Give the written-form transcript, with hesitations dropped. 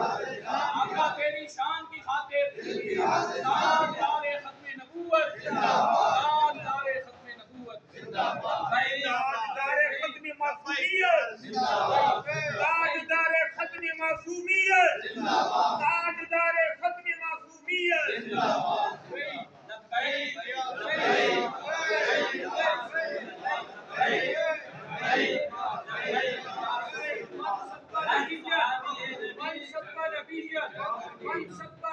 آقا تیری شان کی خاطر تاجدار ختم نبوت، تاجدار ختم نبوت، تاجدار ختم معصومیت، تاجدار ختم معصومیت، تاجدار ختم معصومیت. من سب